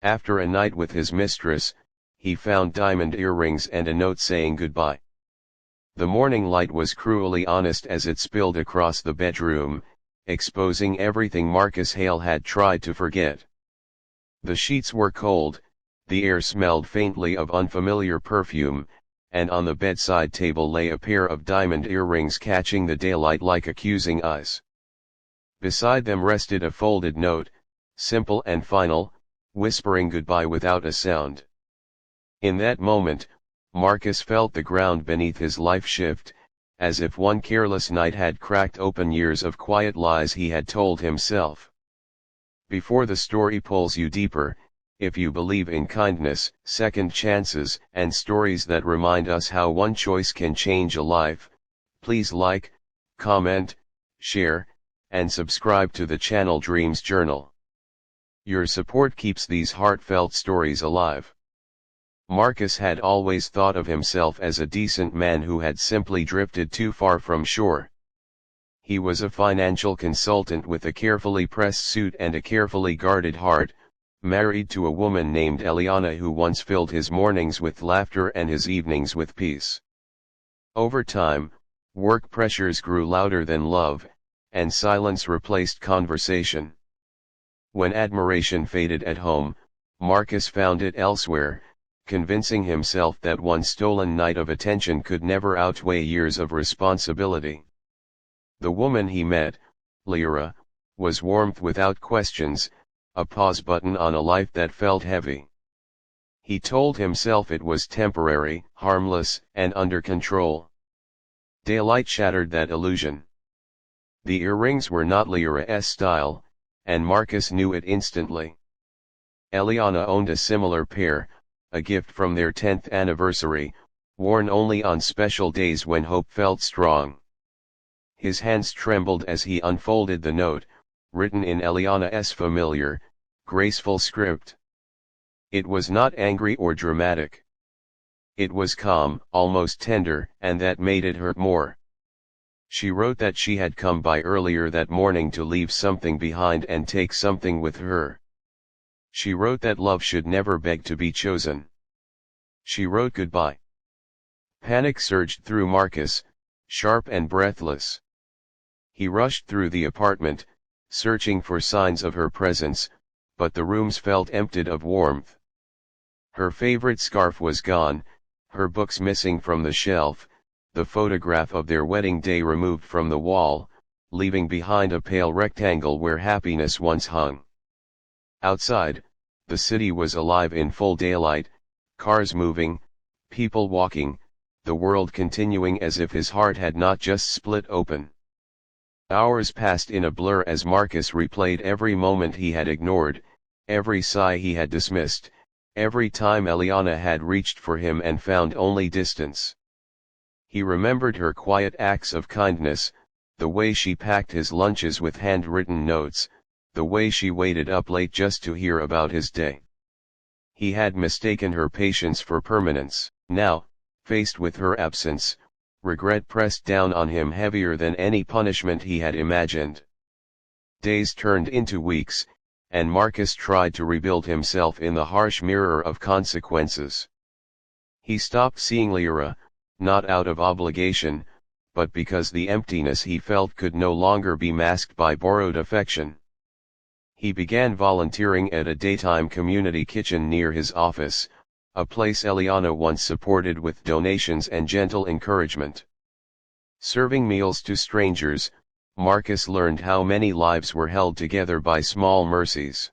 After a night with his mistress, he found diamond earrings and a note saying goodbye. The morning light was cruelly honest as it spilled across the bedroom, exposing everything Marcus Hale had tried to forget. The sheets were cold, the air smelled faintly of unfamiliar perfume, and on the bedside table lay a pair of diamond earrings catching the daylight like accusing eyes. Beside them rested a folded note, simple and final, whispering goodbye without a sound. In that moment, Marcus felt the ground beneath his life shift, as if one careless night had cracked open years of quiet lies he had told himself. Before the story pulls you deeper, if you believe in kindness, second chances, and stories that remind us how one choice can change a life, please like, comment, share, and subscribe to the channel Dreams Journal. Your support keeps these heartfelt stories alive. Marcus had always thought of himself as a decent man who had simply drifted too far from shore. He was a financial consultant with a carefully pressed suit and a carefully guarded heart, married to a woman named Eliana who once filled his mornings with laughter and his evenings with peace. Over time, work pressures grew louder than love, and silence replaced conversation. When admiration faded at home, Marcus found it elsewhere, convincing himself that one stolen night of attention could never outweigh years of responsibility. The woman he met, Lyra, was warmth without questions, a pause button on a life that felt heavy. He told himself it was temporary, harmless, and under control. Daylight shattered that illusion. The earrings were not Lyra's style, and Marcus knew it instantly. Eliana owned a similar pair, a gift from their 10th anniversary, worn only on special days when hope felt strong. His hands trembled as he unfolded the note, written in Eliana's familiar, graceful script. It was not angry or dramatic. It was calm, almost tender, and that made it hurt more. She wrote that she had come by earlier that morning to leave something behind and take something with her. She wrote that love should never beg to be chosen. She wrote goodbye. Panic surged through Marcus, sharp and breathless. He rushed through the apartment, searching for signs of her presence, but the rooms felt emptied of warmth. Her favorite scarf was gone, her books missing from the shelf, the photograph of their wedding day removed from the wall, leaving behind a pale rectangle where happiness once hung. Outside, the city was alive in full daylight, cars moving, people walking, the world continuing as if his heart had not just split open. Hours passed in a blur as Marcus replayed every moment he had ignored, every sigh he had dismissed, every time Eliana had reached for him and found only distance. He remembered her quiet acts of kindness, the way she packed his lunches with handwritten notes, the way she waited up late just to hear about his day. He had mistaken her patience for permanence. Now, faced with her absence, regret pressed down on him heavier than any punishment he had imagined. Days turned into weeks, and Marcus tried to rebuild himself in the harsh mirror of consequences. He stopped seeing Lyra, not out of obligation, but because the emptiness he felt could no longer be masked by borrowed affection. He began volunteering at a daytime community kitchen near his office, a place Eliana once supported with donations and gentle encouragement. Serving meals to strangers, Marcus learned how many lives were held together by small mercies.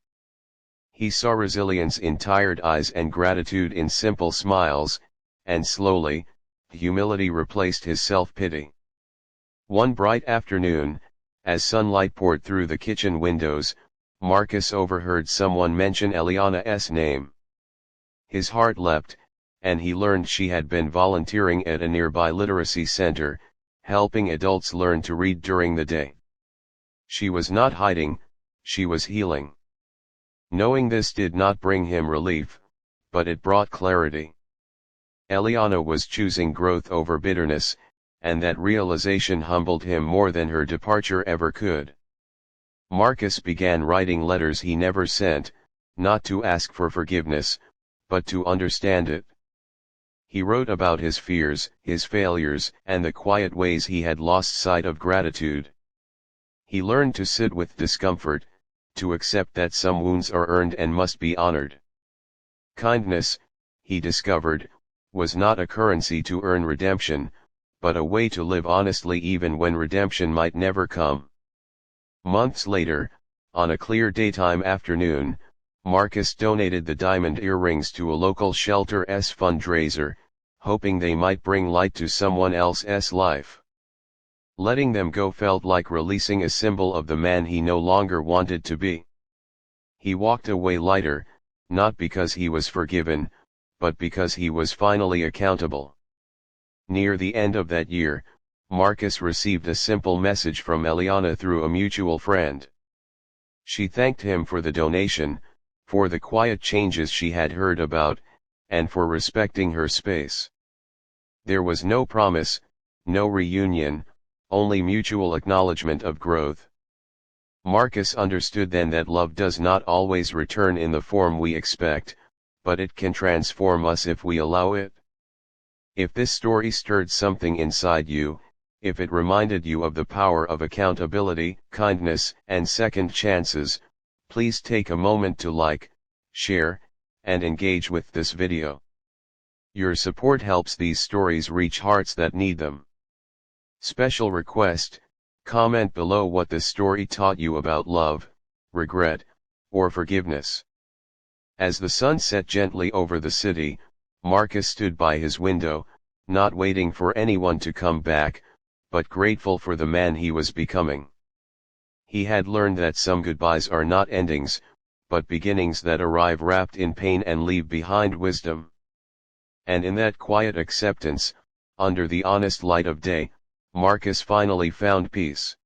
He saw resilience in tired eyes and gratitude in simple smiles, and slowly, humility replaced his self-pity. One bright afternoon, as sunlight poured through the kitchen windows, Marcus overheard someone mention Eliana's name. His heart leapt, and he learned she had been volunteering at a nearby literacy center, helping adults learn to read during the day. She was not hiding, she was healing. Knowing this did not bring him relief, but it brought clarity. Eliana was choosing growth over bitterness, and that realization humbled him more than her departure ever could. Marcus began writing letters he never sent, not to ask for forgiveness, but to understand it. He wrote about his fears, his failures, and the quiet ways he had lost sight of gratitude. He learned to sit with discomfort, to accept that some wounds are earned and must be honored. Kindness, he discovered, was not a currency to earn redemption, but a way to live honestly even when redemption might never come. Months later, on a clear daytime afternoon, Marcus donated the diamond earrings to a local shelter's fundraiser, hoping they might bring light to someone else's life. Letting them go felt like releasing a symbol of the man he no longer wanted to be. He walked away lighter, not because he was forgiven, but because he was finally accountable. Near the end of that year, Marcus received a simple message from Eliana through a mutual friend. She thanked him for the donation, for the quiet changes she had heard about, and for respecting her space. There was no promise, no reunion, only mutual acknowledgement of growth. Marcus understood then that love does not always return in the form we expect, but it can transform us if we allow it. If this story stirred something inside you, if it reminded you of the power of accountability, kindness, and second chances, please take a moment to like, share, and engage with this video. Your support helps these stories reach hearts that need them. Special request: comment below what the story taught you about love, regret, or forgiveness. As the sun set gently over the city, Marcus stood by his window, not waiting for anyone to come back, but grateful for the man he was becoming. He had learned that some goodbyes are not endings, but beginnings that arrive wrapped in pain and leave behind wisdom. And in that quiet acceptance, under the honest light of day, Marcus finally found peace.